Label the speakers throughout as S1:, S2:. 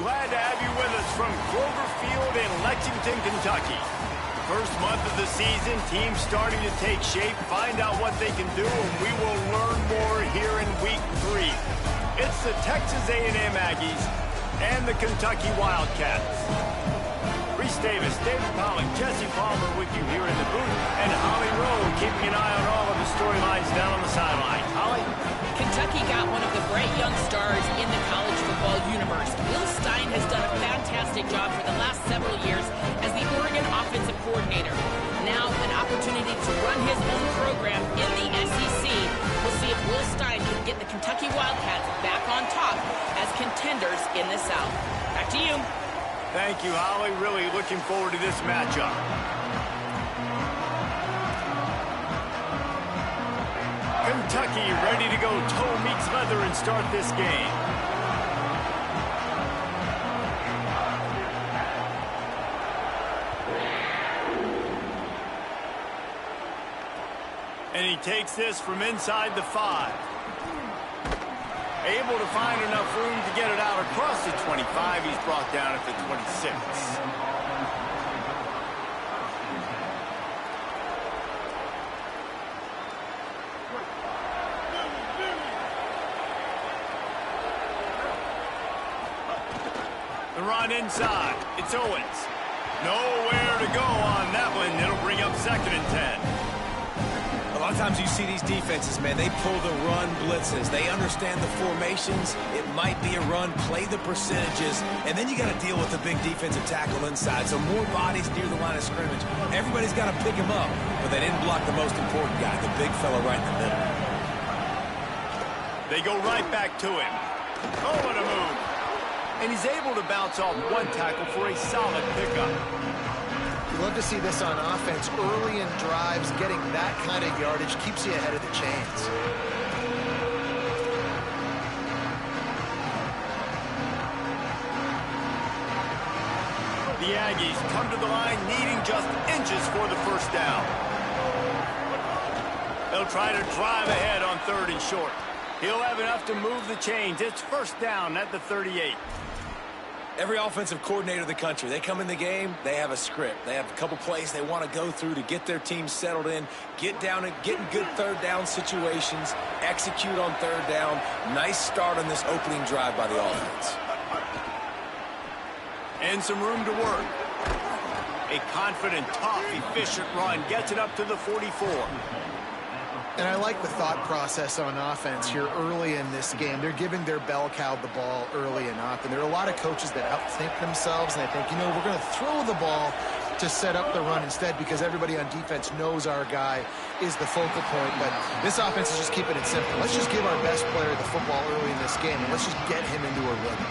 S1: Glad to have you with us from Cloverfield in Lexington, Kentucky. First month of the season, teams starting to take shape, find out what they can do, and we will learn more here in Week 3. It's the Texas A&M Aggies and the Kentucky Wildcats. Reese Davis, David Pollock, Jesse Palmer with you here in the booth, and Holly Rowe keeping an eye on all of the storylines down on the sideline. Holly?
S2: Kentucky got one of the bright young stars in the college football universe. Will Stein has done a fantastic job for the last several years as the Oregon offensive coordinator. Now, an opportunity to run his own program in the SEC. We'll see if Will Stein can get the Kentucky Wildcats back on top as contenders in the South. Back to you.
S1: Thank you, Holly. Really looking forward to this matchup. Kentucky ready to go toe meets leather and start this game. And he takes this from inside the 5. Able to find enough room to get it out across the 25. He's brought down at the 26. The run inside. It's Owens. Nowhere to go on that one. It'll bring up 2nd and 10.
S3: A lot of times you see these defenses, man, they pull the run blitzes. They understand the formations. It might be a run, play the percentages, and then you got to deal with the big defensive tackle inside. So more bodies near the line of scrimmage. Everybody's got to pick him up, but they didn't block the most important guy, the big fella right in the middle.
S1: They go right back to him. Oh, what a move. And he's able to bounce off one tackle for a solid pickup.
S4: You love to see this on offense. Early in drives, getting that kind of yardage keeps you ahead of the chains.
S1: The Aggies come to the line needing just inches for the first down. They'll try to drive ahead on 3rd and short. He'll have enough to move the chains. It's first down at the 38.
S3: Every offensive coordinator in the country, they come in the game, they have a script. They have a couple plays they want to go through to get their team settled in, get down and get in good third down situations, execute on third down. Nice start on this opening drive by the offense.
S1: And some room to work. A confident, tough, efficient run gets it up to the 44.
S4: And I like the thought process on offense here early in this game. They're giving their bell cow the ball early and often. There are a lot of coaches that outthink themselves, and they think, you know, we're going to throw the ball to set up the run instead because everybody on defense knows our guy is the focal point. But this offense is just keeping it simple. Let's just give our best player the football early in this game, and let's just get him into a rhythm.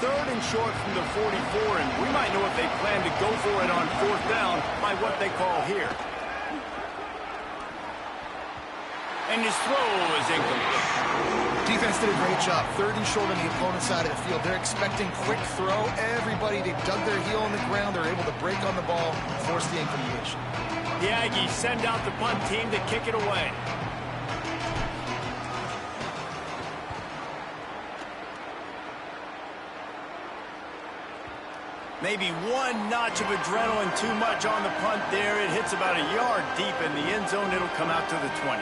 S1: Third and short from the 44, and we might know if they plan to go for it on fourth down by what they call here. And his throw is incomplete.
S4: Defense did a great job. Third and short on the opponent's side of the field. They're expecting quick throw. Everybody, they dug their heel on the ground. They're able to break on the ball, force the incompletion.
S1: The Aggies send out the punt team to kick it away. Maybe one notch of adrenaline too much on the punt there. It hits about a yard deep in the end zone. It'll come out to the 20.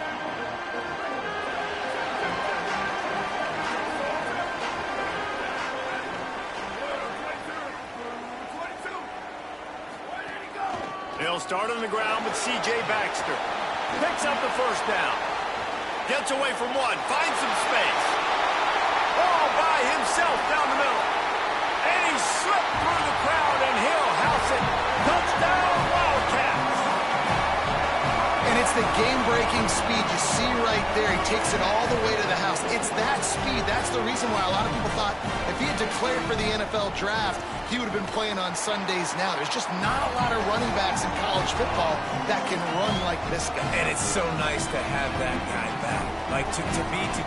S1: They'll start on the ground with C.J. Baxter. Picks up the first down. Gets away from one. Finds some space. All by himself down the middle. And he slipped through the crowd, and he'll house it. Touchdown, Wildcats.
S4: And it's the game-breaking speed you see right there. He takes it all the way to the house. It's that speed. That's the reason why a lot of people thought if he had declared for the NFL draft, he would have been playing on Sundays now. There's just not a lot of running backs in college football that can run like this guy.
S3: And it's so nice to have that guy back. Like, to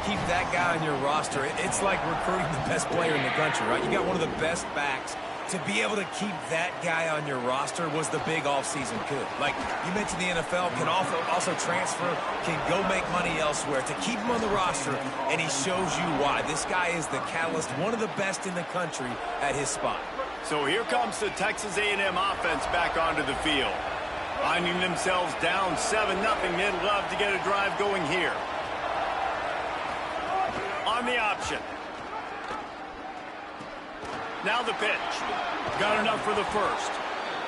S3: keep that guy on your roster, it's like recruiting the best player in the country, right? You got one of the best backs. To be able to keep that guy on your roster was the big offseason coup. Like, you mentioned the NFL can also transfer, can go make money elsewhere. To keep him on the roster, and he shows you why. This guy is the catalyst, one of the best in the country at his spot.
S1: So here comes the Texas A&M offense back onto the field. Finding themselves down 7-0, they'd love to get a drive going here. On the option. Now the pitch. Got enough for the first.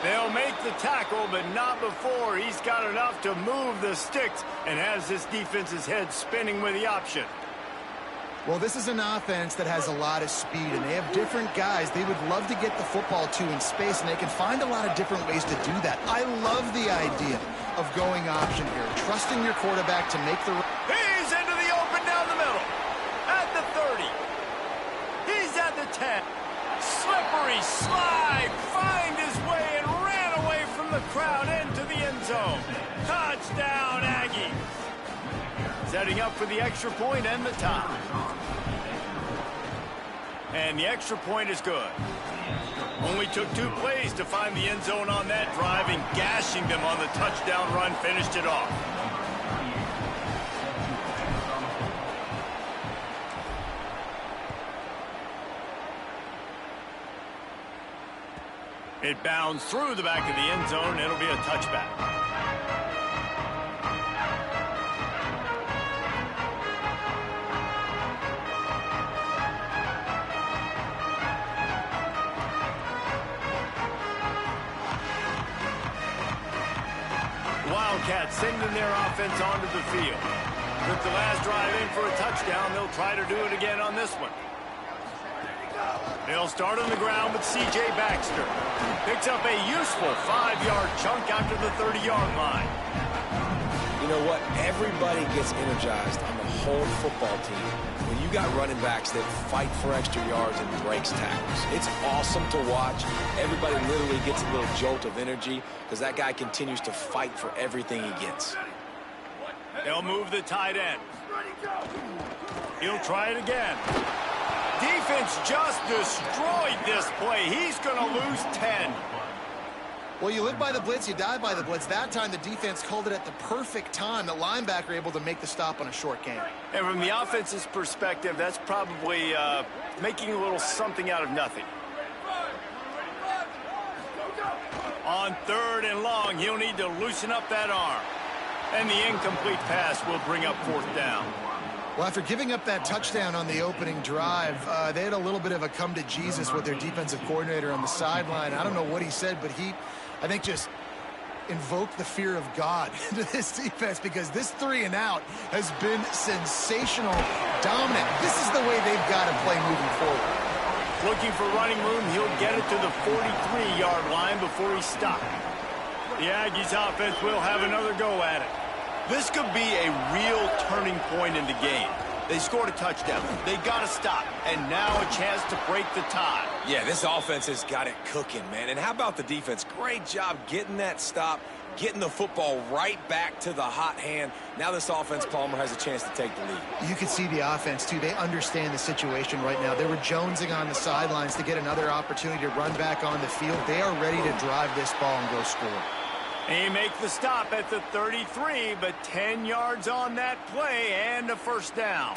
S1: They'll make the tackle, but not before he's got enough to move the sticks and has this defense's head spinning with the option.
S4: Well, this is an offense that has a lot of speed, and they have different guys they would love to get the football to in space, and they can find a lot of different ways to do that. I love the idea of going option here, trusting your quarterback to make the...
S1: He's into the open down the middle. At the 30. He's at the 10. Slippery slide, find his way and ran away from the crowd into the end zone. Touchdown, Aggies. Setting up for the extra point and the tie. And the extra point is good. Only took 2 plays to find the end zone on that drive, and gashing them on the touchdown run finished it off. It bounds through the back of the end zone. It'll be a touchback. Wildcats sending their offense onto the field. With the last drive in for a touchdown, they'll try to do it again on this one. They'll start on the ground with C.J. Baxter. Picks up a useful 5-yard chunk after the 30-yard line.
S3: You know what? Everybody gets energized on the whole football team when you got running backs that fight for extra yards and breaks tackles. It's awesome to watch. Everybody literally gets a little jolt of energy because that guy continues to fight for everything he gets.
S1: They'll move the tight end. He'll try it again. Defense just destroyed this play. He's going to lose 10.
S4: Well, you live by the blitz, you die by the blitz. That time, the defense called it at the perfect time. The linebacker able to make the stop on a short gain.
S1: And from the offense's perspective, that's probably making a little something out of nothing. On 3rd and long, he'll need to loosen up that arm. And the incomplete pass will bring up 4th down.
S4: Well, after giving up that touchdown on the opening drive, they had a little bit of a come to Jesus with their defensive coordinator on the sideline. I don't know what he said, but he, I think, just invoked the fear of God into this defense, because this 3-and-out has been sensational, dominant. This is the way they've got to play moving forward.
S1: Looking for running room, he'll get it to the 43-yard line before he stopped. The Aggies offense will have another go at it. This could be a real turning point in the game. They scored a touchdown. They got to stop. And now a chance to break the tie.
S3: Yeah, this offense has got it cooking, man. And how about the defense? Great job getting that stop, getting the football right back to the hot hand. Now this offense, Palmer, has a chance to take the lead.
S4: You can see the offense, too. They understand the situation right now. They were jonesing on the sidelines to get another opportunity to run back on the field. They are ready to drive this ball and go score.
S1: They make the stop at the 33, but 10 yards on that play and a 1st down.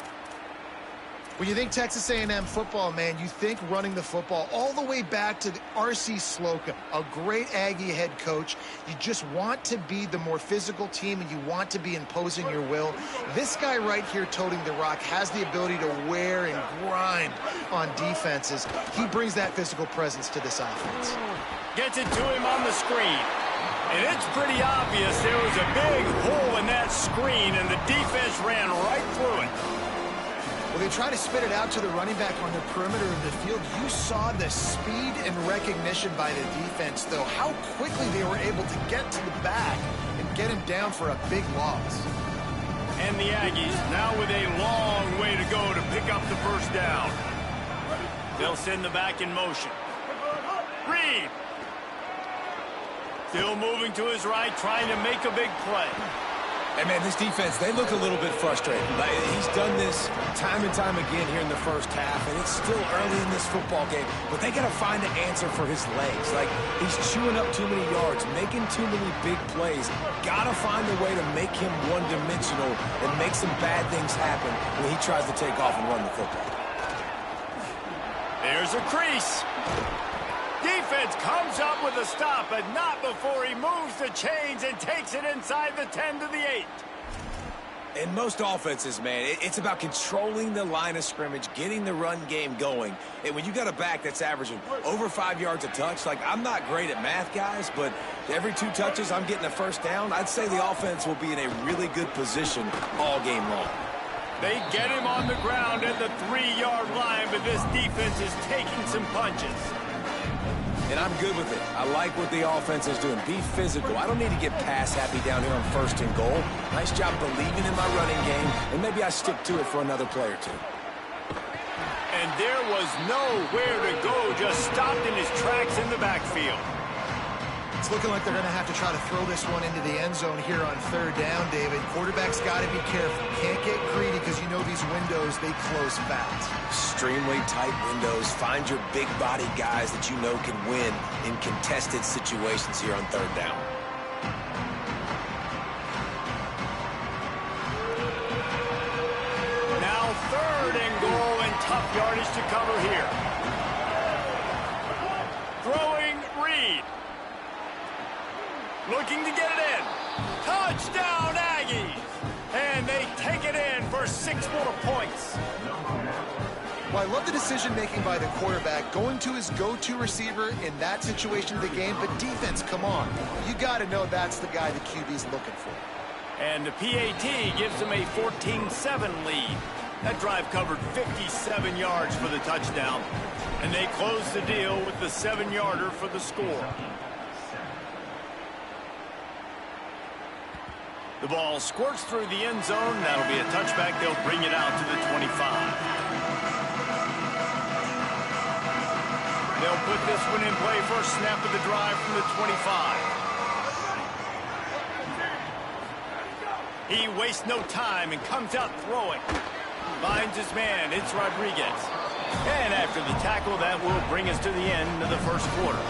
S4: When you think Texas A&M football, man, you think running the football all the way back to the R.C. Slocum, a great Aggie head coach. You just want to be the more physical team, and you want to be imposing your will. This guy right here toting the rock has the ability to wear and grind on defenses. He brings that physical presence to this offense.
S1: Gets it to him on the screen. And it's pretty obvious there was a big hole in that screen, and the defense ran right through it.
S4: Well, they try to spit it out to the running back on the perimeter of the field. You saw the speed and recognition by the defense, though, how quickly they were able to get to the back and get him down for a big loss.
S1: And the Aggies now with a long way to go to pick up the 1st down. They'll send the back in motion. Reed. Still moving to his right, trying to make a big play.
S3: And, man, this defense, they look a little bit frustrated. He's done this time and time again here in the 1st half, and it's still early in this football game. But they got to find an answer for his legs. He's chewing up too many yards, making too many big plays. Got to find a way to make him one-dimensional and make some bad things happen when he tries to take off and run the football.
S1: There's a crease. Defense comes up with a stop, but not before he moves the chains and takes it inside the 10 to the 8.
S3: In most offenses, man, it's about controlling the line of scrimmage, getting the run game going. And when you got a back that's averaging over 5 yards a touch, I'm not great at math, guys, but every 2 touches I'm getting a 1st down, I'd say the offense will be in a really good position all game long.
S1: They get him on the ground at the 3-yard line, but this defense is taking some punches.
S3: And I'm good with it. I like what the offense is doing. Be physical. I don't need to get pass happy down here on 1st and goal. Nice job believing in my running game, and maybe I stick to it for another play or 2.
S1: And there was nowhere to go, just stopped in his tracks in the backfield.
S4: It's looking like they're going to have to try to throw this one into the end zone here on 3rd down, David. Quarterback's got to be careful. Can't get greedy because you know these windows, they close fast.
S3: Extremely tight windows. Find your big body guys that you know can win in contested situations here on 3rd down.
S1: Now 3rd and goal and tough yardage to cover here. Throwing Reed. Looking to get it in. Touchdown, Aggies! And they take it in for 6 more points.
S4: Well, I love the decision-making by the quarterback, going to his go-to receiver in that situation of the game. But defense, come on. You got to know that's the guy the QB's looking for.
S1: And the PAT gives them a 14-7 lead. That drive covered 57 yards for the touchdown. And they close the deal with the 7-yarder for the score. The ball squirts through the end zone. That'll be a touchback. They'll bring it out to the 25. They'll put this one in play. First snap of the drive from the 25. He wastes no time and comes out throwing. Finds his man. It's Rodriguez. And after the tackle, that will bring us to the end of the 1st quarter.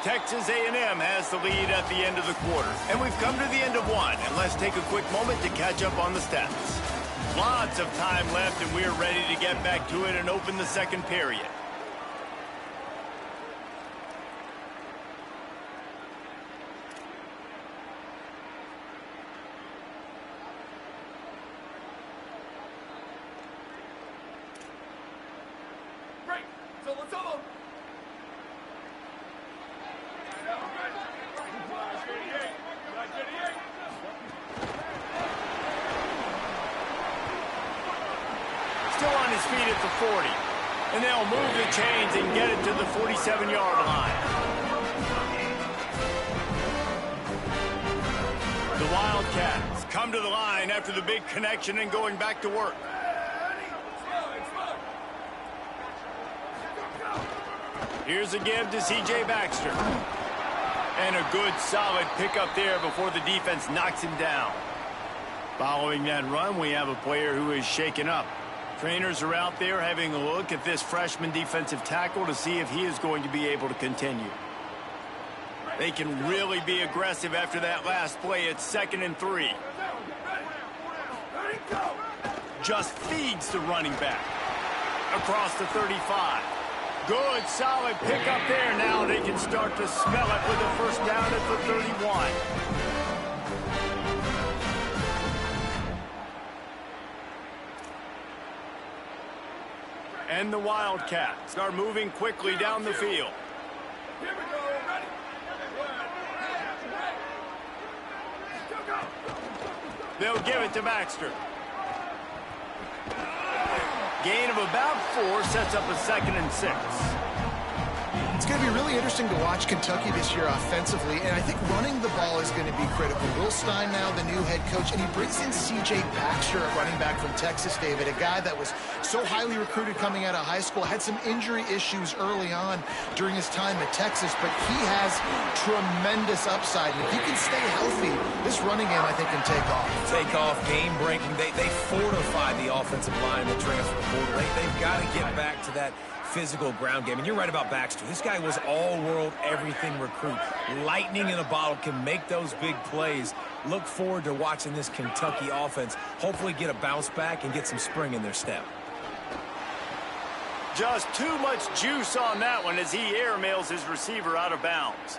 S1: Texas A&M has the lead at the end of the quarter. And we've come to the end of one. And let's take a quick moment to catch up on the stats. Lots of time left, and we're ready to get back to it and open the second period. Still on his feet at the 40. And they'll move the chains and get it to the 47-yard line. The Wildcats come to the line after the big connection and going back to work. Here's a give to C.J. Baxter. And a good, solid pickup there before the defense knocks him down. Following that run, we have a player who is shaken up. Trainers are out there having a look at this freshman defensive tackle to see if he is going to be able to continue. They can really be aggressive after that last play. It's 2nd and 3. Just feeds the running back. Across the 35. Good, solid pickup there. Now they can start to smell it with a first down at the 31. And the Wildcats are moving quickly down the field. They'll give it to Baxter. Gain of about 4 sets up a 2nd and 6.
S4: It's going to be really interesting to watch Kentucky this year offensively, and I think running the ball is going to be critical. Will Stein now the new head coach, and he brings in C.J. Baxter, a running back from Texas, David, a guy that was so highly recruited coming out of high school, had some injury issues early on during his time at Texas, but he has tremendous upside, and if he can stay healthy, this running game, I think, can take off.
S3: Take off, game-breaking. They fortify the offensive line in the transfer portal. They've got to get back to that physical ground game. And you're right about Baxter. This guy was all-world, everything recruit. Lightning in a bottle, can make those big plays. Look forward to watching this Kentucky offense hopefully get a bounce back and get some spring in their step.
S1: Just too much juice on that one as he airmails his receiver out of bounds.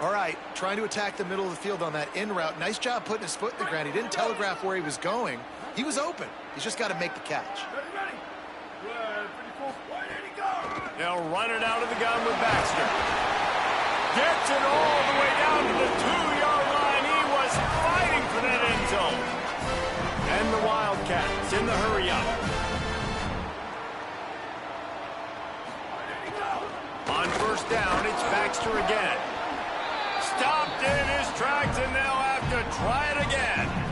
S4: All right, trying to attack the middle of the field on that in route. Nice job putting his foot in the ground. He didn't telegraph where he was going. He was open. He's just got to make the catch.
S1: They'll run it out of the gun with Baxter. Gets it all the way down to the 2-yard line. He was fighting for that end zone. And the Wildcats in the hurry-up. On first down, it's Baxter again. Stopped in his tracks, and they'll have to try it again.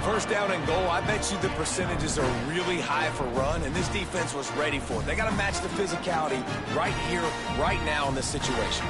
S3: First down and goal, I bet you the percentages are really high for run, and this defense was ready for it. They got to match the physicality right here, right now in this situation.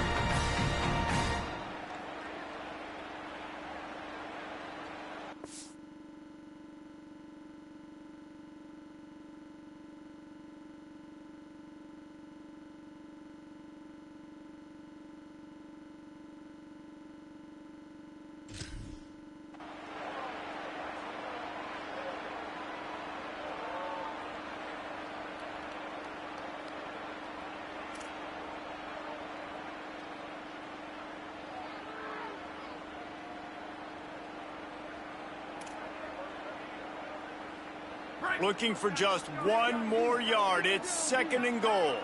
S1: Looking for just 1 more yard. It's 2nd and goal.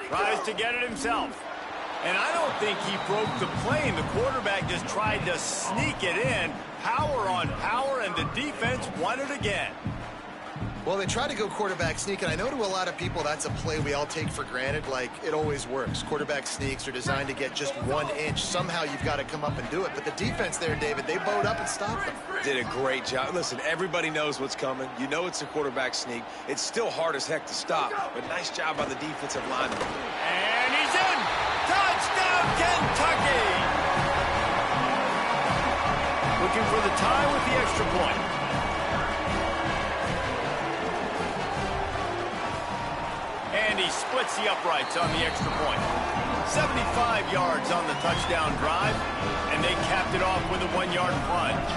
S1: Tries to get it himself. And I don't think he broke the plane. The quarterback just tried to sneak it in. Power on power, and the defense won it again.
S4: Well, they try to go quarterback sneak, and I know to a lot of people that's a play we all take for granted, like it always works. Quarterback sneaks are designed to get just 1 inch. Somehow you've got to come up and do it. But the defense there, David, they bowed up and stopped them.
S3: Did a great job. Listen, everybody knows what's coming. You know it's a quarterback sneak. It's still hard as heck to stop, but nice job by the defensive lineman.
S1: And he's in! Touchdown, Kentucky! Looking for the tie with the extra point. splits the uprights on the extra point. 75 yards on the touchdown drive, and they capped it off with a 1-yard plunge.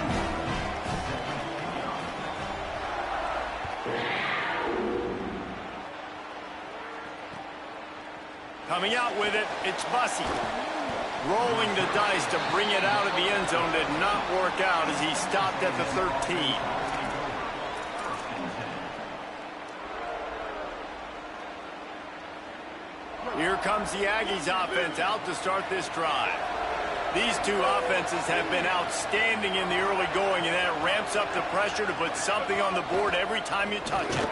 S1: Coming out with it, it's Bussey. Rolling the dice to bring it out of the end zone did not work out as he stopped at the 13. Here comes the Aggies offense out to start this drive. These two offenses have been outstanding in the early going, and that ramps up the pressure to put something on the board every time you touch it.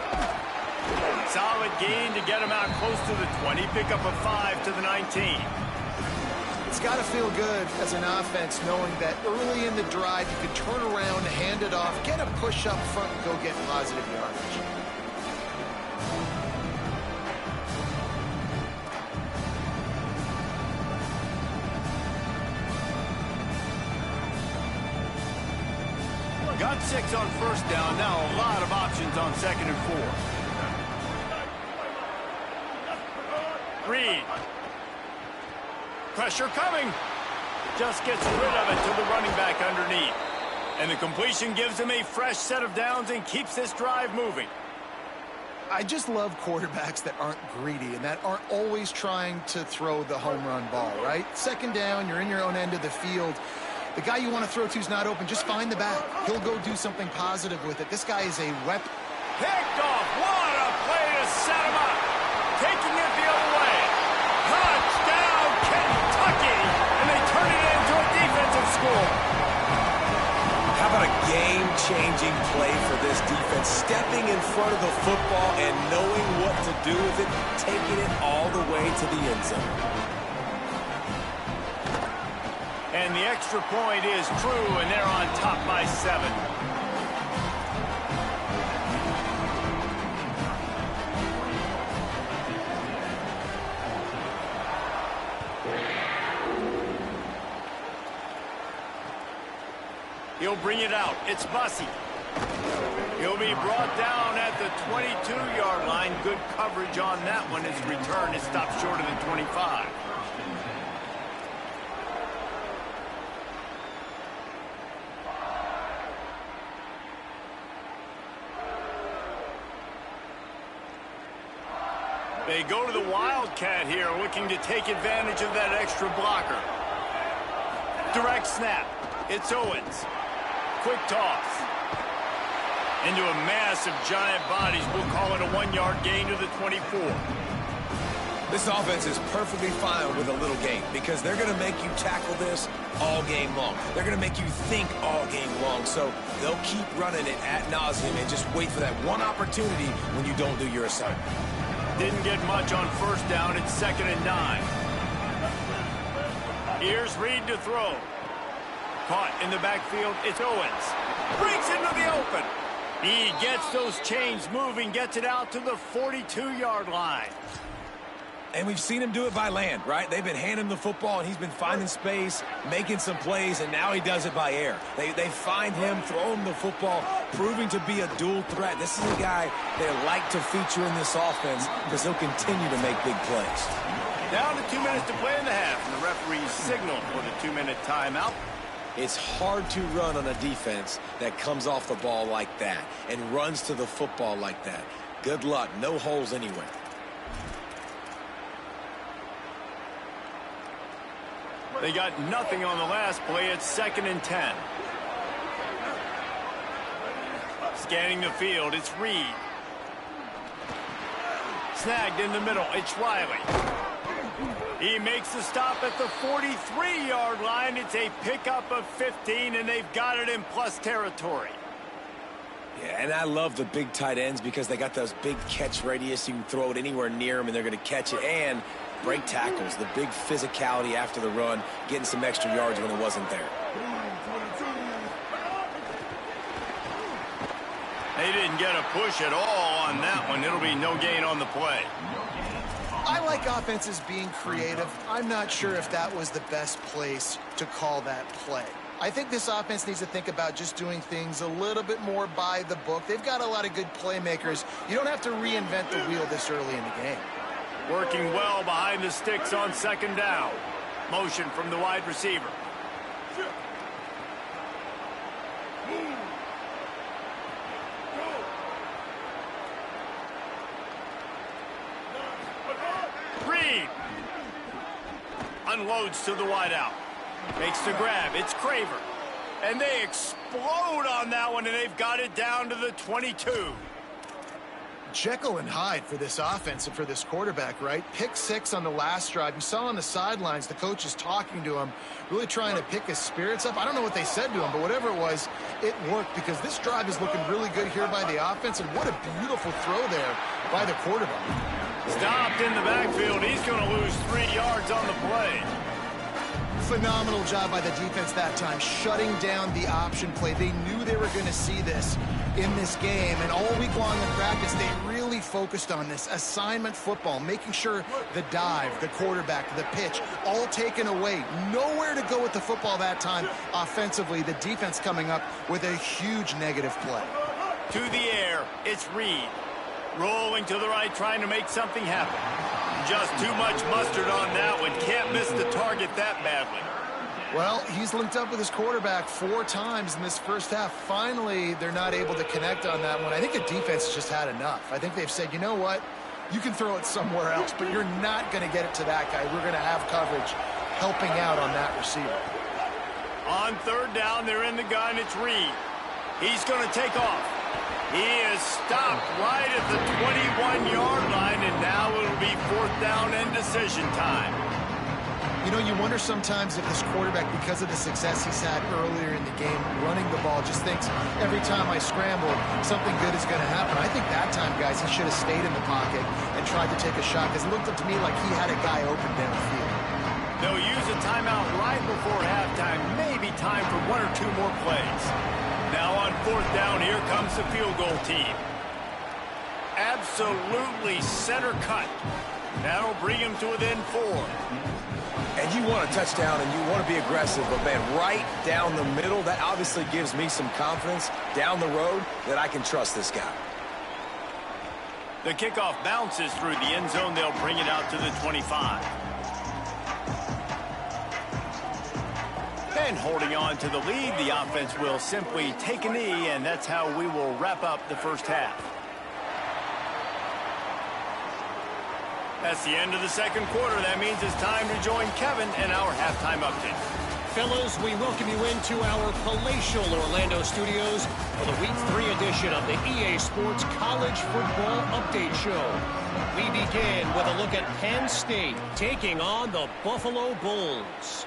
S1: Solid gain to get them out close to the 20, pick up a 5 to the 19.
S4: It's got to feel good as an offense knowing that early in the drive you could turn around, hand it off, get a push up front, and go get positive yardage.
S1: Got 6 on first down, now a lot of options on 2nd and 4. Reed. Pressure coming. Just gets rid of it to the running back underneath. And the completion gives him a fresh set of downs and keeps this drive moving.
S4: I just love quarterbacks that aren't greedy and that aren't always trying to throw the home run ball, right? 2nd down, you're in your own end of the field. The guy you want to throw to is not open. Just find the back. He'll go do something positive with it. This guy is a weapon.
S1: Picked off. What a play to set him up. Taking it the other way. Touchdown, Kentucky. And they turn it into a defensive score.
S3: How about a game-changing play for this defense? Stepping in front of the football and knowing what to do with it, taking it all the way to the end zone.
S1: And the extra point is true, and they're on top by 7. He'll bring it out. It's Bussey. He'll be brought down at the 22-yard line. Good coverage on that one. His return is stopped short of the 25. They go to the Wildcat here, looking to take advantage of that extra blocker. Direct snap. It's Owens. Quick toss. Into a mass of giant bodies. We'll call it a 1-yard gain to the 24.
S3: This offense is perfectly fine with a little game because they're going to make you tackle this all game long. They're going to make you think all game long. So they'll keep running it ad nauseum and just wait for that one opportunity when you don't do your assignment.
S1: Didn't get much on first down. It's 2nd and 9. Here's Reed to throw. Caught in the backfield. It's Owens. Breaks into the open. He gets those chains moving, gets it out to the 42-yard line.
S3: And we've seen him do it by land, right? They've been handing him the football, and he's been finding space, making some plays, and now he does it by air. They find him, throw him the football, proving to be a dual threat. This is a guy they like to feature in this offense because he'll continue to make big plays.
S1: Down to 2 minutes to play in the half, and the referee's signal for the 2-minute timeout.
S3: It's hard to run on a defense that comes off the ball like that and runs to the football like that. Good luck. No holes anywhere.
S1: They got nothing on the last play. It's 2nd and 10. Scanning the field, it's Reed. Snagged in the middle, it's Riley. He makes the stop at the 43-yard line. It's a pickup of 15, and they've got it in plus territory.
S3: Yeah, and I love the big tight ends because they got those big catch radius. You can throw it anywhere near them, and they're going to catch it. And break tackles, the big physicality after the run, getting some extra yards when it wasn't there.
S1: They didn't get a push at all on that one. It'll be no gain on the play.
S4: I like offenses being creative. I'm not sure if that was the best place to call that play. I think this offense needs to think about just doing things a little bit more by the book. They've got a lot of good playmakers. You don't have to reinvent the wheel this early in the game.
S1: Working well behind the sticks on second down. Motion from the wide receiver. Reed unloads to the wideout. Makes the grab. It's Craver. And they explode on that one, and they've got it down to the 22.
S4: Jekyll and Hyde for this offense and for this quarterback, right? Pick 6 on the last drive. You saw on the sidelines the coach is talking to him, really trying to pick his spirits up. I don't know what they said to him, but whatever it was, it worked because this drive is looking really good here by the offense, and what a beautiful throw there by the quarterback.
S1: Stopped in the backfield. He's going to lose 3 yards on the play.
S4: Phenomenal job by the defense that time, shutting down the option play. They knew they were going to see this in this game, and all week long in practice, they really focused on this assignment football, making sure the dive, the quarterback, the pitch, all taken away. Nowhere to go with the football that time offensively. The defense coming up with a huge negative play.
S1: To the air, it's Reed. Rolling to the right, trying to make something happen. Just too much mustard on that one. Can't miss the target that badly.
S4: Well, he's linked up with his quarterback 4 times in this first half. Finally, they're not able to connect on that one. I think the defense has just had enough. I think they've said, you know what? You can throw it somewhere else, but you're not going to get it to that guy. We're going to have coverage helping out on that receiver.
S1: On third down, they're in the gun. It's Reed. He's going to take off. He is stopped right at the 21-yard line, and now it'll be 4th down and decision time.
S4: You know, you wonder sometimes if this quarterback, because of the success he's had earlier in the game, running the ball, just thinks every time I scramble, something good is going to happen. I think that time, guys, he should have stayed in the pocket and tried to take a shot, because it looked up to me like he had a guy open downfield.
S1: They'll use a timeout right before halftime, maybe time for 1 or 2 more plays. Now on 4th down, here comes the field goal team. Absolutely center cut. That'll bring him to within 4.
S3: And you want a touchdown and you want to be aggressive, but man, right down the middle, that obviously gives me some confidence down the road that I can trust this guy.
S1: The kickoff bounces through the end zone. They'll bring it out to the 25. And holding on to the lead, the offense will simply take a knee, and that's how we will wrap up the first half. That's the end of the second quarter. That means it's time to join Kevin and our halftime update.
S5: Fellas, we welcome you into our palatial Orlando studios for the Week 3 edition of the EA Sports College Football Update Show. We begin with a look at Penn State taking on the Buffalo Bulls.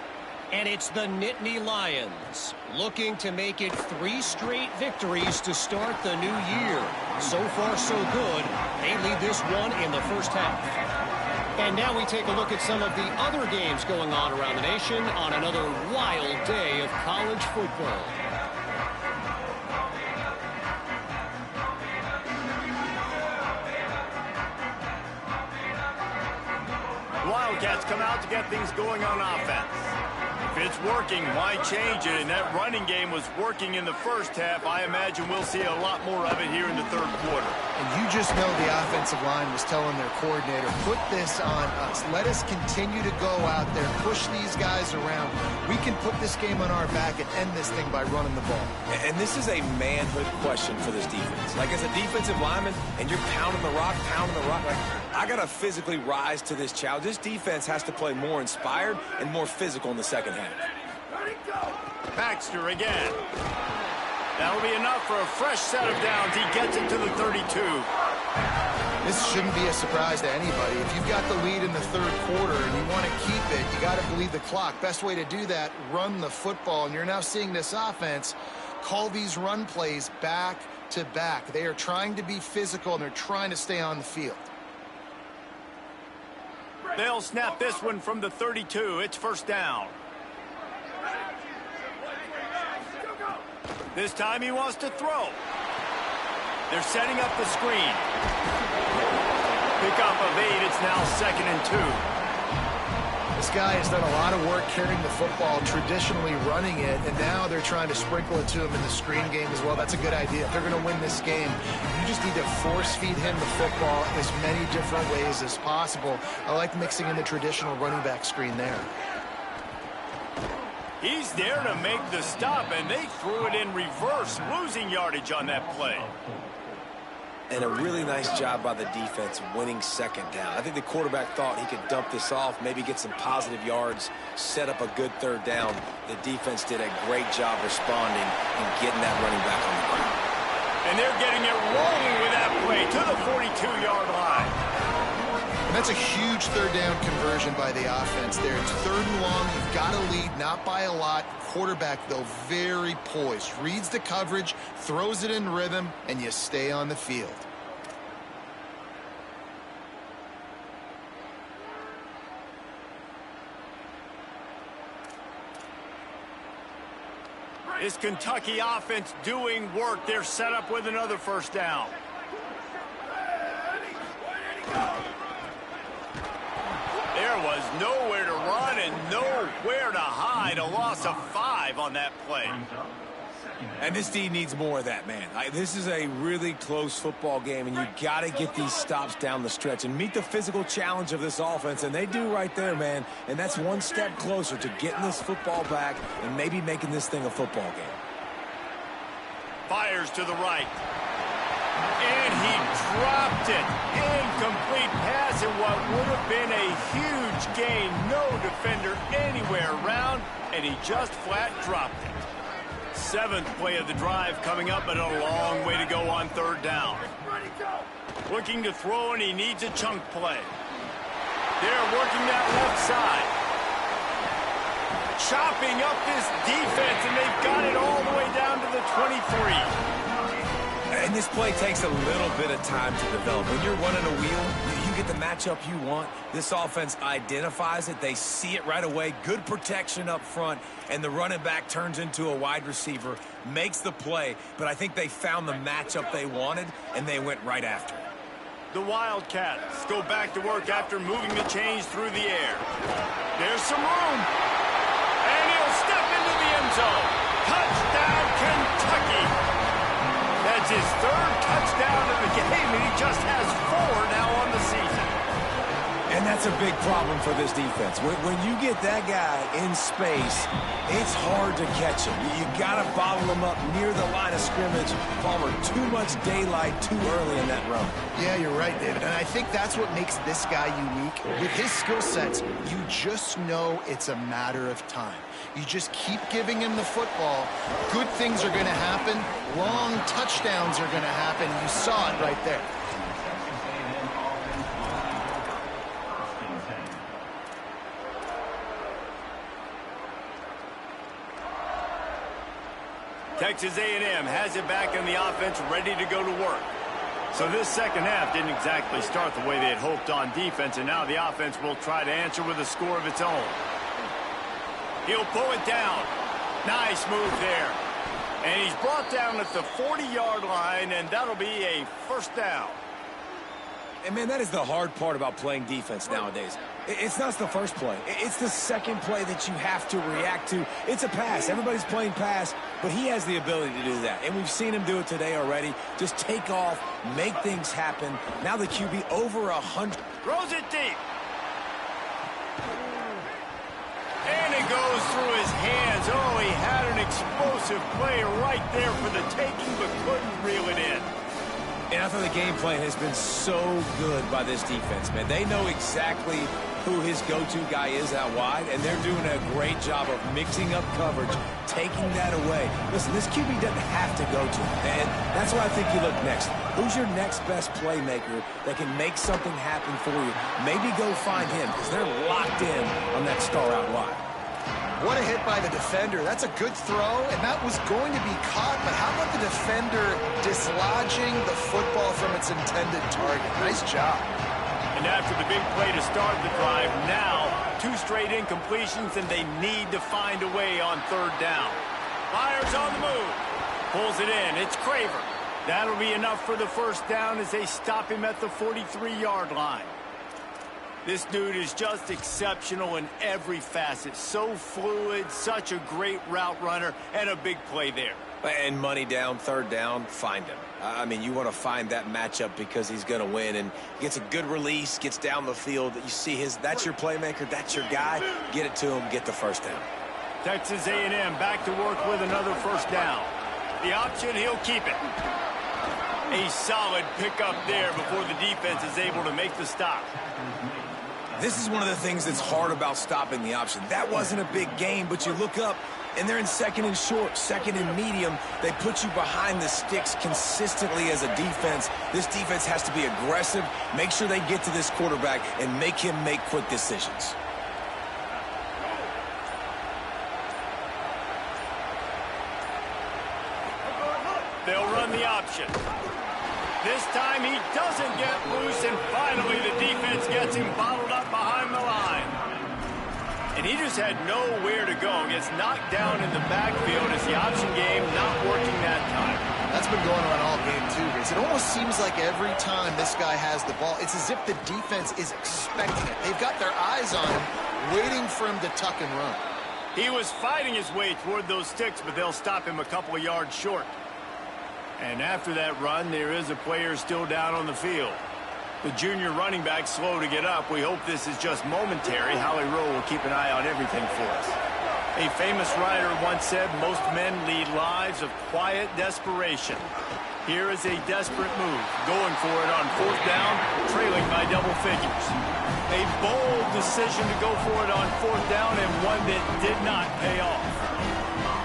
S5: And it's the Nittany Lions looking to make it 3 straight victories to start the new year. So far, so good. They lead this one in the first half. And now we take a look at some of the other games going on around the nation on another wild day of college football.
S1: Wildcats come out to get things going on offense. If it's working, why change it? And that running game was working in the first half. I imagine we'll see a lot more of it here in the third quarter.
S4: And you just know the offensive line was telling their coordinator, put this on us. Let us continue to go out there, push these guys around. We can put this game on our back and end this thing by running the ball.
S3: And this is a manhood question for this defense. Like, as a defensive lineman, and you're pounding the rock, like, I got to physically rise to this challenge. This defense has to play more inspired and more physical in the second half.
S1: Baxter again. That'll be enough for a fresh set of downs. He gets it to the 32.
S4: This shouldn't be a surprise to anybody. If you've got the lead in the third quarter and you want to keep it, you got to bleed the clock. Best way to do that, run the football. And you're now seeing this offense call these run plays back to back. They are trying to be physical, and they're trying to stay on the field.
S1: They'll snap this one from the 32. It's first down. This time he wants to throw. They're setting up the screen. Pick up of 8. It's now 2nd and 2.
S4: This guy has done a lot of work carrying the football, traditionally running it, and now they're trying to sprinkle it to him in the screen game as well. That's a good idea. If they're going to win this game, you just need to force-feed him the football as many different ways as possible. I like mixing in the traditional running back screen there.
S1: He's there to make the stop, and they threw it in reverse, losing yardage on that play.
S3: And a really nice job by the defense winning second down. I think the quarterback thought he could dump this off, maybe get some positive yards, set up a good third down. The defense did a great job responding and getting that running back on the ground.
S1: And they're getting it rolling with that play to the 42-yard line.
S4: And that's a huge third down conversion by the offense there. It's 3rd and long. You've got to lead, not by a lot. Quarterback, though, very poised. Reads the coverage, throws it in rhythm, and you stay on the field.
S1: This Kentucky offense doing work. They're set up with another first down. There was nowhere to run and nowhere to hide. A loss of 5 on that play.
S3: And this D needs more of that, man. This is a really close football game, and you got to get these stops down the stretch and meet the physical challenge of this offense, and they do right there, man. And that's one step closer to getting this football back and maybe making this thing a football game.
S1: Fires to the right. And he dropped it. Incomplete pass in what would have been a huge gain. No defender anywhere around, and he just flat dropped it. 7th play of the drive coming up, but a long way to go on 3rd down. Looking to throw, and he needs a chunk play. They're working that left side. Chopping up this defense, and they've got it all the way down to the 23.
S3: And this play takes a little bit of time to develop. When you're running a wheel, you get the matchup you want. This offense identifies it. They see it right away. Good protection up front, and the running back turns into a wide receiver, makes the play. But I think they found the matchup they wanted, and they went right after it.
S1: The Wildcats go back to work after moving the chains through the air. There's some room. And he'll step into the end zone. Touchdown, Kentucky. That's his 3rd touchdown of the game, and he just has 4 now on the season.
S3: And that's a big problem for this defense. When you get that guy in space, it's hard to catch him. You got to bottle him up near the line of scrimmage. Palmer, too much daylight too early in that run.
S4: Yeah, you're right, David. And I think that's what makes this guy unique. With his skill sets, you just know it's a matter of time. You just keep giving him the football. Good things are going to happen. Long touchdowns are going to happen. You saw it right there.
S1: Texas A&M has it back in the offense, ready to go to work. So this second half didn't exactly start the way they had hoped on defense, and now the offense will try to answer with a score of its own. He'll pull it down. Nice move there. And he's brought down at the 40-yard line, and that'll be a first down.
S3: And, man, that is the hard part about playing defense nowadays. It's not the first play. It's the second play that you have to react to. It's a pass. Everybody's playing pass, but he has the ability to do that. And we've seen him do it today already. Just take off, make things happen. Now the QB over 100.
S1: Throws it deep. And it goes through his hands. Oh, he had an explosive play right there for the taking, but couldn't reel it in.
S3: And I thought the game plan has been so good by this defense, man. They know exactly who his go-to guy is out wide, and they're doing a great job of mixing up coverage, taking that away. Listen, this QB doesn't have to go to him, and that's why I think you look next. Who's your next best playmaker that can make something happen for you? Maybe go find him, because they're locked in on that star out wide.
S4: What a hit by the defender. That's a good throw, and that was going to be caught, but how about the defender dislodging the football from its intended target? Nice job.
S1: And after the big play to start the drive, now 2 straight incompletions, and they need to find a way on 3rd down. Fires on the move. Pulls it in. It's Craver. That'll be enough for the first down as they stop him at the 43-yard line. This dude is just exceptional in every facet. So fluid, such a great route runner, and a big play there.
S3: And money down, third down, find him. I mean, you want to find that matchup because he's going to win, and gets a good release, gets down the field. You see that's your playmaker, that's your guy. Get it to him, get the first down.
S1: Texas A&M back to work with another first down. The option, he'll keep it. A solid pickup there before the defense is able to make the stop.
S3: This is one of the things that's hard about stopping the option. That wasn't a big gain, but you look up, and they're in second and short, second and medium. They put you behind the sticks consistently as a defense. This defense has to be aggressive, make sure they get to this quarterback, and make him make quick decisions.
S1: They'll run the option. This time he doesn't get loose, and finally the defense gets him bottled up behind the line. And he just had nowhere to go. Gets knocked down in the backfield as the option game not working that time.
S4: That's been going on all game too, Grace. It almost seems like every time this guy has the ball, it's as if the defense is expecting it. They've got their eyes on him, waiting for him to tuck and run.
S1: He was fighting his way toward those sticks, but they'll stop him a couple of yards short. And after that run, there is a player still down on the field. The junior running back slow to get up. We hope this is just momentary. Holly Rowe will keep an eye on everything for us. A famous writer once said, most men lead lives of quiet desperation. Here is a desperate move, going for it on fourth down, trailing by double figures. A bold decision to go for it on fourth down, and one that did not pay off.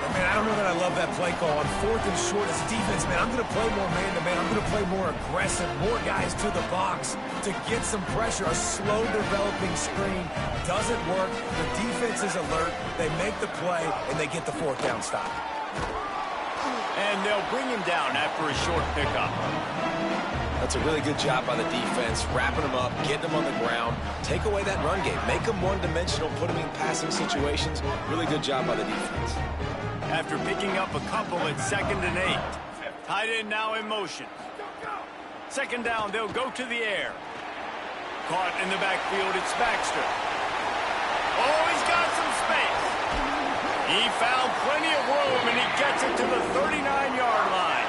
S3: Man, I don't know that I love that play call. On fourth and short as defense, man, I'm going to play more man-to-man. I'm going to play more aggressive, more guys to the box to get some pressure. A slow developing screen doesn't work. The defense is alert. They make the play, and they get the fourth down stop.
S1: And they'll bring him down after a short pickup.
S3: That's a really good job by the defense, wrapping them up, getting them on the ground. Take away that run game. Make them one-dimensional, put them in passing situations. Really good job by the defense.
S1: After picking up a couple at 2nd and 8. Tight end now in motion. Second down, they'll go to the air. Caught in the backfield, it's Baxter. Oh, he's got some space. He found plenty of room, and he gets it to the 39-yard line.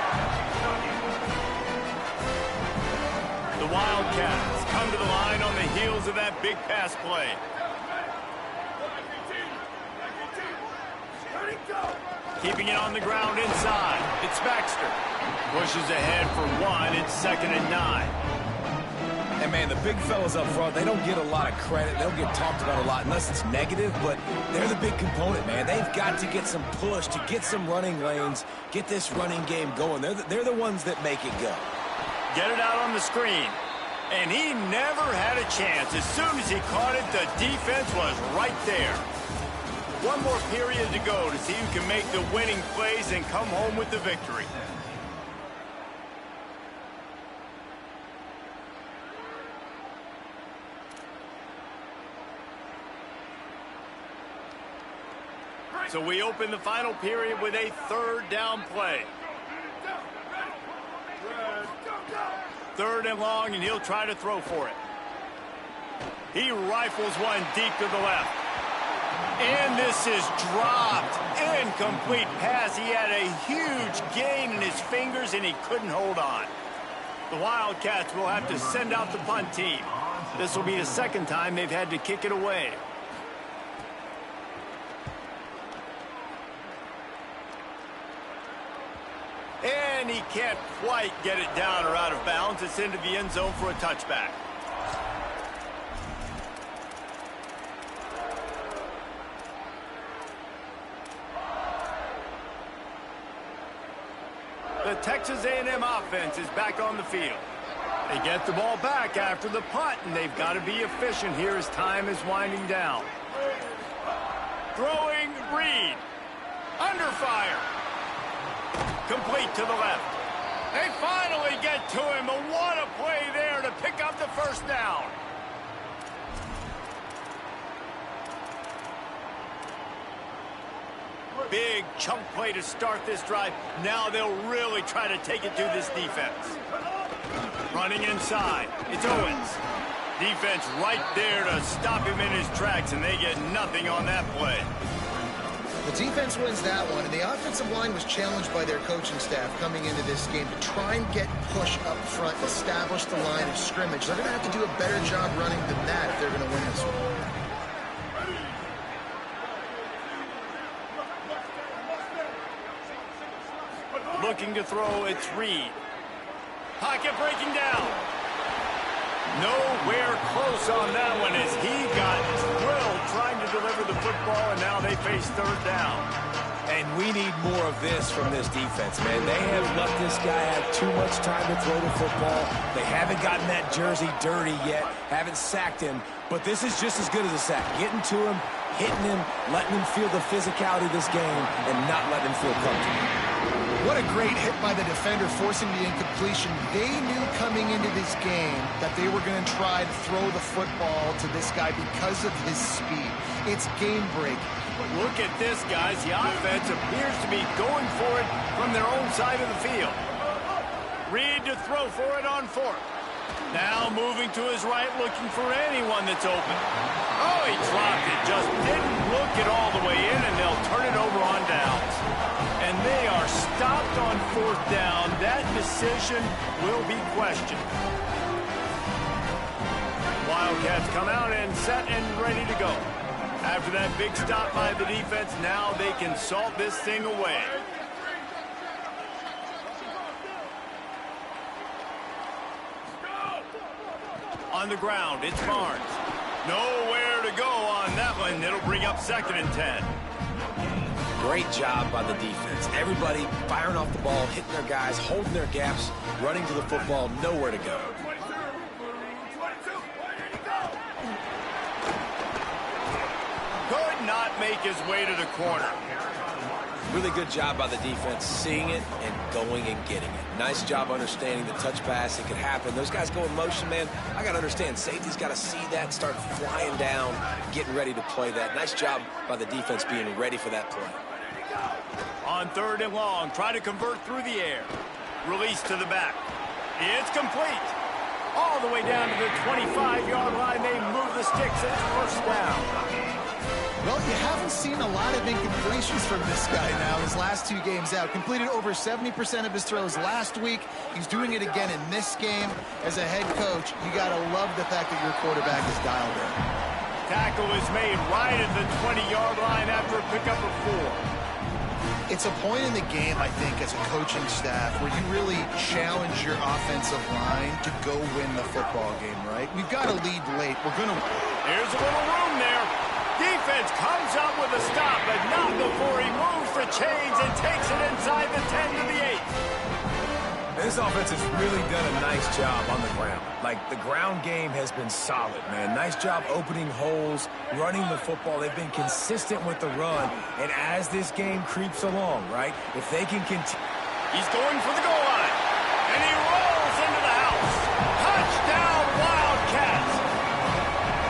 S1: The Wildcats come to the line on the heels of that big pass play. Keeping it on the ground inside. It's Baxter. Pushes ahead for one. It's 2nd and 9.
S3: And, man, the big fellas up front, they don't get a lot of credit. They don't get talked about a lot unless it's negative, but they're the big component, man. They've got to get some push, to get some running lanes, get this running game going. They're the ones that make it go.
S1: Get it out on the screen. And he never had a chance. As soon as he caught it, the defense was right there. One more period to go to see who can make the winning plays and come home with the victory. So we open the final period with a third down play. 3rd and long, and he'll try to throw for it. He rifles one deep to the left. And this is dropped. Incomplete pass. He had a huge gain in his fingers, and he couldn't hold on. The Wildcats will have to send out the punt team. This will be the second time they've had to kick it away. And he can't quite get it down or out of bounds. It's into the end zone for a touchback. The Texas A&M offense is back on the field. They get the ball back after the punt, and they've got to be efficient here as time is winding down. Throwing, Reed. Under fire. Complete to the left. They finally get to him, but what a play there to pick up the first down. Big chunk play to start this drive. Now they'll really try to take it to this defense. Running inside. It's Owens. Defense right there to stop him in his tracks, and they get nothing on that play.
S4: The defense wins that one, and the offensive line was challenged by their coaching staff coming into this game to try and get push up front, establish the line of scrimmage. They're going to have to do a better job running than that if they're going to win this one.
S1: Looking to throw, it's Reed. Pocket breaking down. Nowhere close on that one as he got drilled trying to deliver the football, and now they face third down.
S3: And we need more of this from this defense, man. They have let this guy have too much time to throw the football. They haven't gotten that jersey dirty yet, haven't sacked him, but this is just as good as a sack. Getting to him, hitting him, letting him feel the physicality of this game, and not letting him feel comfortable.
S4: What a great hit by the defender, forcing the incompletion. They knew coming into this game that they were going to try to throw the football to this guy because of his speed. It's game break.
S1: Look at this, guys. The offense appears to be going for it from their own side of the field. Reed to throw for it on fourth. Now moving to his right, looking for anyone that's open. Oh, he dropped it. Just didn't look it all the way in, and they'll turn it over on downs. And they are stopped on fourth down. That decision will be questioned. Wildcats come out and set and ready to go. After that big stop by the defense, now they can salt this thing away. On the ground, it's Barnes. Nowhere to go on that one. It'll bring up 2nd and 10.
S3: Great job by the defense. Everybody firing off the ball, hitting their guys, holding their gaps, running to the football, nowhere to go.
S1: Could not make his way to the corner.
S3: Really good job by the defense, seeing it and going and getting it. Nice job understanding the touch pass. It could happen. Those guys go in motion, man. I got to understand, safety's got to see that and start flying down, getting ready to play that. Nice job by the defense being ready for that play.
S1: On 3rd and long, try to convert through the air. Release to the back. It's complete. All the way down to the 25-yard line. They move the sticks and it's first down.
S4: Well, you haven't seen a lot of incompletions from this guy now his last 2 games out. Completed over 70% of his throws last week. He's doing it again in this game. As a head coach, you got to love the fact that your quarterback is dialed in.
S1: Tackle is made right at the 20-yard line after a pickup of 4.
S4: It's a point in the game, I think, as a coaching staff, where you really challenge your offensive line to go win the football game, right? We've got to lead late. We're going to...
S1: Here's a little room there. Defense comes up with a stop, but not before he moves the chains and takes it inside the 10 to the 8.
S3: This offense has really done a nice job on the ground. Like, the ground game has been solid, man. Nice job opening holes, running the football. They've been consistent with the run. And as this game creeps along, right, if they can continue...
S1: He's going for the goal line. And he rolls into the house. Touchdown, Wildcats.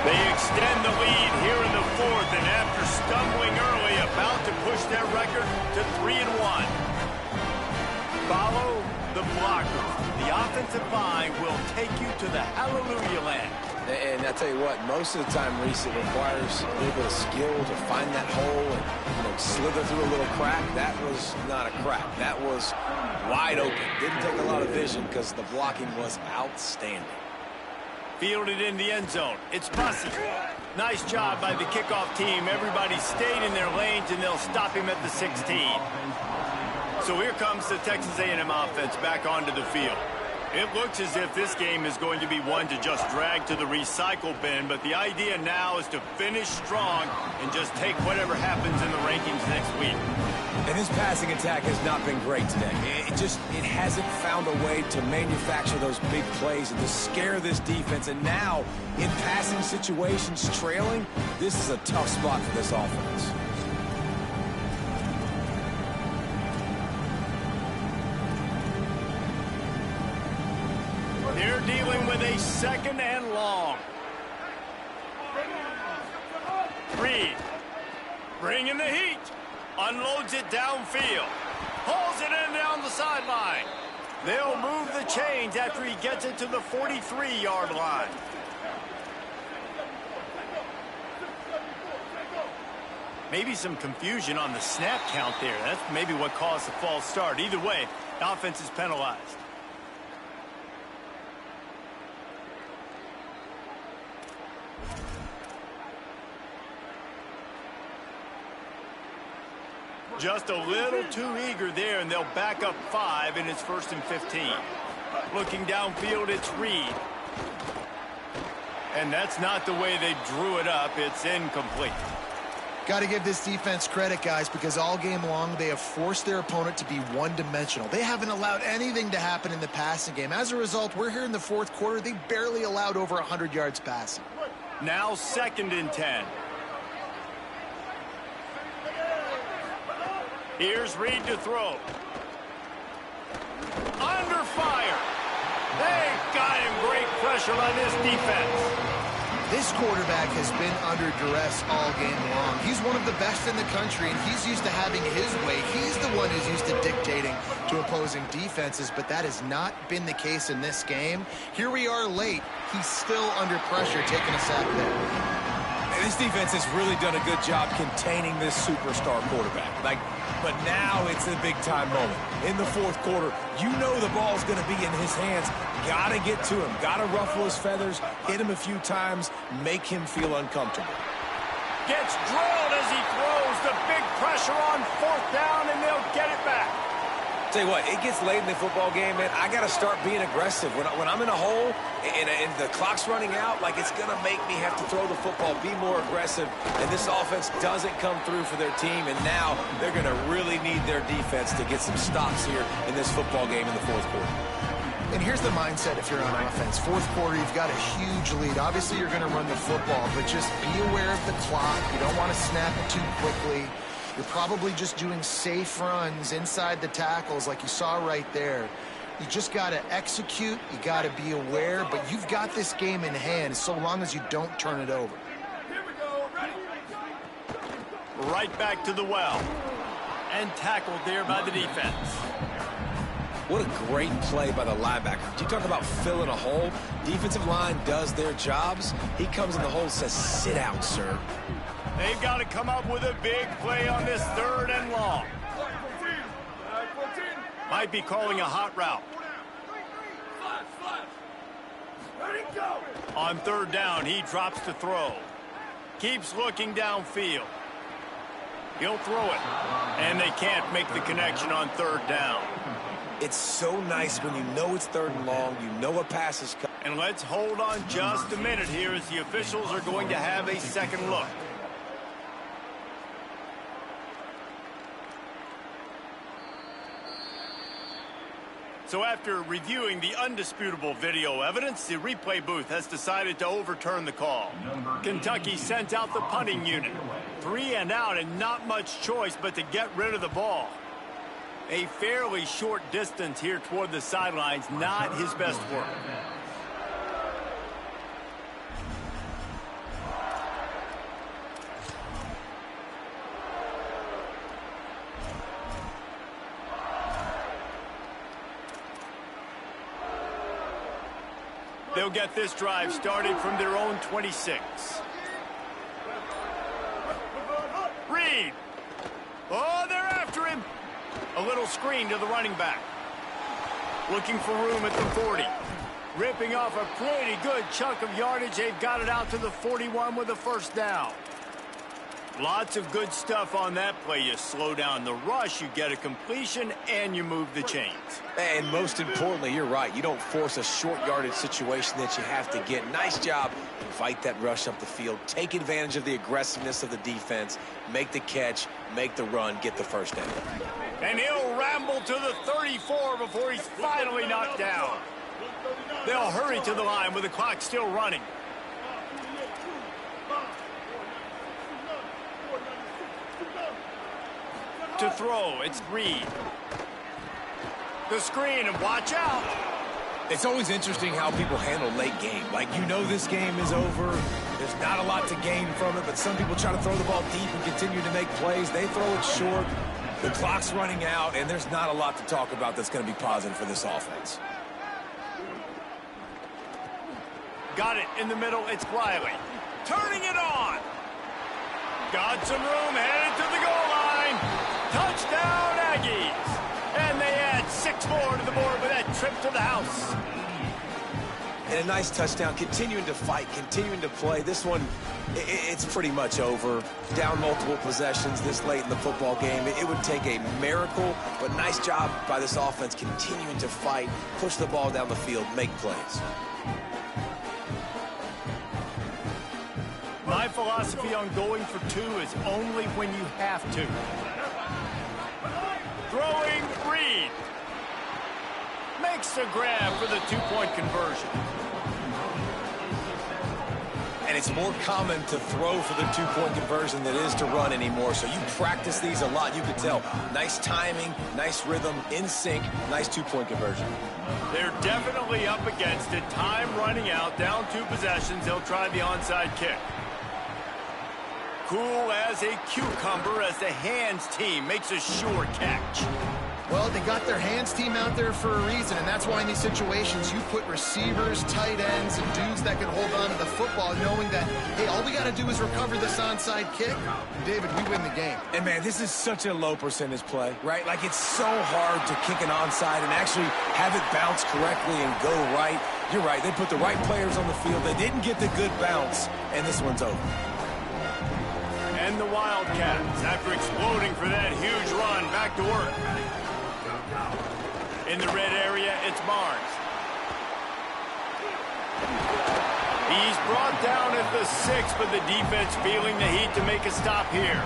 S1: They extend the lead here in the 4th, and after stumbling early, about to push their record to 3-1. Follow the blockers. The offensive line will take you to the hallelujah land.
S3: And I tell you what, most of the time, Reese, it requires a little bit of skill to find that hole and slither through a little crack. That was not a crack. That was wide open. Didn't take a lot of vision because the blocking was outstanding.
S1: Fielded in the end zone. It's Bussy. Nice job by the kickoff team. Everybody stayed in their lanes, and they'll stop him at the 16. So here comes the Texas A&M offense back onto the field. It looks as if this game is going to be one to just drag to the recycle bin, but the idea now is to finish strong and just take whatever happens in the rankings next week.
S3: And this passing attack has not been great today. It hasn't found a way to manufacture those big plays and to scare this defense. And now, in passing situations, trailing, this is a tough spot for this offense.
S1: They're dealing with a 2nd and long. Reed, bringing the heat. Unloads it downfield. Pulls it in down the sideline. They'll move the chains after he gets it to the 43-yard line. Maybe some confusion on the snap count there. That's maybe what caused the false start. Either way, the offense is penalized. Just a little too eager there, and they'll back up 5, and it's 1st and 15. Looking downfield, it's Reed. And that's not the way they drew it up. It's incomplete.
S4: Got to give this defense credit, guys, because all game long they have forced their opponent to be one-dimensional. They haven't allowed anything to happen in the passing game. As a result, we're here in the fourth quarter. They barely allowed over 100 yards passing.
S1: Now 2nd and 10. Here's Reed to throw. Under fire. They got him. Great pressure on this defense.
S4: This quarterback has been under duress all game long. He's one of the best in the country, and he's used to having his way. He's the one who's used to dictating to opposing defenses, but that has not been the case in this game. Here we are late. He's still under pressure, taking a sack there.
S3: And this defense has really done a good job containing this superstar quarterback. But now it's a big-time moment. In the fourth quarter, you know the ball's going to be in his hands. Got to get to him. Got to ruffle his feathers, hit him a few times, make him feel uncomfortable.
S1: Gets drilled as he throws. The big pressure on 4th down, and they'll get it back.
S3: Tell you what, it gets late in the football game, man. I got to start being aggressive. When I'm in a hole and the clock's running out, it's going to make me have to throw the football, be more aggressive. And this offense doesn't come through for their team, and now they're going to really need their defense to get some stops here in this football game in the fourth quarter.
S4: And here's the mindset if you're on offense. Fourth quarter, you've got a huge lead. Obviously, you're going to run the football, but just be aware of the clock. You don't want to snap it too quickly. You're probably just doing safe runs inside the tackles like you saw right there. You just got to execute. You got to be aware, but you've got this game in hand so long as you don't turn it over.
S1: Here we go. Ready. Right back to the well. And tackled there by the defense.
S3: What a great play by the linebacker. You talk about filling a hole. Defensive line does their jobs. He comes in the hole and says, sit out, sir.
S1: They've got to come up with a big play on this 3rd and long. Might be calling a hot route. On 3rd down, he drops to throw. Keeps looking downfield. He'll throw it. And they can't make the connection on 3rd down.
S3: It's so nice when you know it's 3rd and long, you know a pass is coming.
S1: And let's hold on just a minute here as the officials are going to have a second look. So after reviewing the undisputable video evidence, the replay booth has decided to overturn the call. Kentucky sent out the punting unit. 3 and out and not much choice but to get rid of the ball. A fairly short distance here toward the sidelines, not his best work. They'll get this drive started from their own 26. Reed. Oh, they're after him. A little screen to the running back. Looking for room at the 40. Ripping off a pretty good chunk of yardage. They've got it out to the 41 with a 1st down. Lots of good stuff on that play. You slow down the rush, you get a completion, and you move the chains.
S3: And most importantly, you're right. You don't force a short yardage situation that you have to get. Nice job. Invite that rush up the field. Take advantage of the aggressiveness of the defense. Make the catch, make the run, get the 1st down.
S1: And he'll ramble to the 34 before he's finally knocked down. They'll hurry to the line with the clock still running. To throw, it's Reed. The screen, and watch out.
S3: It's always interesting how people handle late game. You know this game is over. There's not a lot to gain from it, but some people try to throw the ball deep and continue to make plays. They throw it short. The clock's running out, and there's not a lot to talk about that's going to be positive for this offense.
S1: Got it in the middle. It's Wiley. Turning it on. Got some room, headed to the goal line. Touchdown, Aggies. And they add 6 more to the board with that trip to the house.
S3: And a nice touchdown, continuing to fight, continuing to play. This one, it's pretty much over. Down multiple possessions this late in the football game. It would take a miracle, but nice job by this offense continuing to fight, push the ball down the field, make plays.
S1: My philosophy on going for 2 is only when you have to. Throwing Reed. Makes the grab for the 2-point conversion.
S3: And it's more common to throw for the 2-point conversion than it is to run anymore. So you practice these a lot. You can tell. Nice timing, nice rhythm, in sync, nice 2-point conversion.
S1: They're definitely up against it. Time running out, down 2 possessions. They'll try the onside kick. Cool as a cucumber as the hands team makes a sure catch.
S4: Well, they got their hands team out there for a reason, and that's why in these situations you put receivers, tight ends, and dudes that can hold on to the football, knowing that, hey, all we got to do is recover this onside kick. And David, we win the game.
S3: And, man, this is such a low percentage play, right? Like, it's so hard to kick an onside and actually have it bounce correctly and go right. You're right. They put the right players on the field. They didn't get the good bounce, and this one's over.
S1: And the Wildcats, after exploding for that huge run, back to work. In the red area, it's Barnes. He's brought down at the 6, but the defense feeling the heat to make a stop here.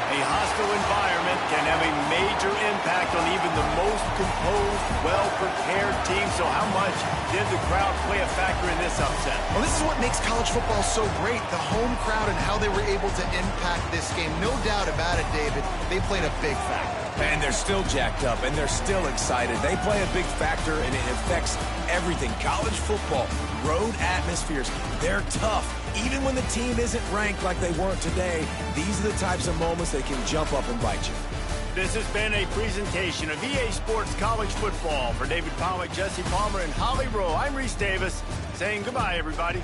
S1: A hostile environment can have a major impact on even the most composed, well-prepared team. So how much did the crowd play a factor in this upset?
S4: Well, this is what makes college football so great, the home crowd and how they were able to impact this game. No doubt about it, David. They played a big factor.
S3: And they're still jacked up, and they're still excited. They play a big factor, and it affects everything. College football, road atmospheres, they're tough. Even when the team isn't ranked like they weren't today, these are the types of moments that can jump up and bite you.
S1: This has been a presentation of EA Sports College Football. For David Pollack, Jesse Palmer, and Holly Rowe, I'm Reese Davis, saying goodbye, everybody.